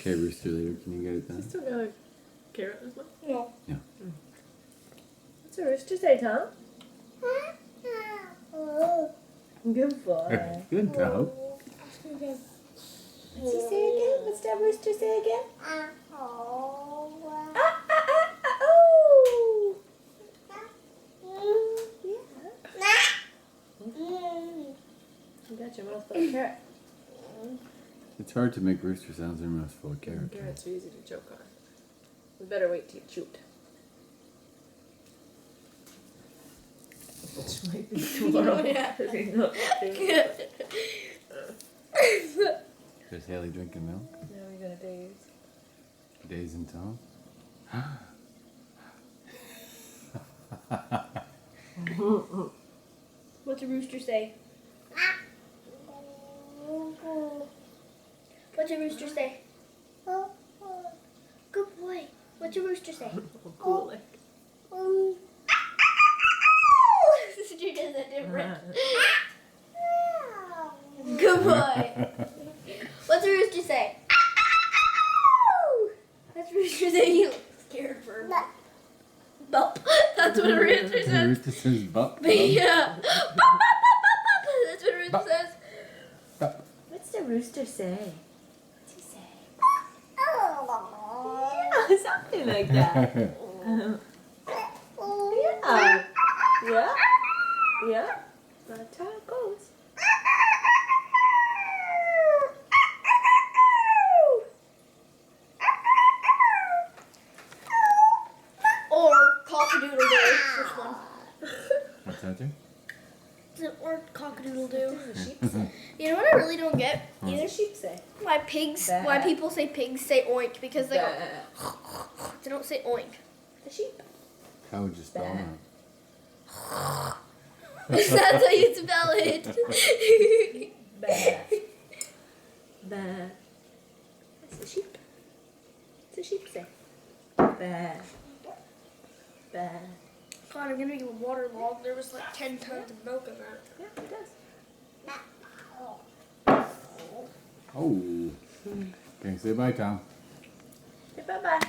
Okay, rooster leader, can you get it You done? still got a carrot as well? No. Yeah. What's a rooster say, Tom? Good boy. Good dog. What's he say again? What's that rooster say again? Oh. You got your mouth full of carrot. It's hard to make rooster sounds in your mouth full of carrot. Carrots are easy to choke on. We better wait till you chew it. Which might be tomorrow. Is Haley drinking milk? Now we're gonna daze. Days and Tom? What's a rooster say? What's a rooster say? Good boy. What's a rooster say? Cool like. She does it different. Good boy. What's a rooster say? What's a rooster say? You look scared for him. Bump. That's what a rooster The says. rooster says bup. Yeah. That's what a rooster says. What's the rooster say? What's he say? Yeah, something like that. Yeah. Yeah. Yeah. That's how it goes. Or cock-a-doodle-doo. Which one? What's that do? Or cock-a-doodle-doo. What does the sheep say? You know what I really don't get? What does the sheep say? Why pigs? Bah. Why people say pigs say oink? Because they go. Bah. They don't say oink. The sheep. How would you spell Bah. that? That's how you spell it. Bah. Bah. That's the sheep. What's the sheep say? Bah. Bah. God, I'm gonna get waterlogged. There was like 10 tons of milk in that. Yeah, it does. Oh. Okay, say bye, Tom. Say bye-bye.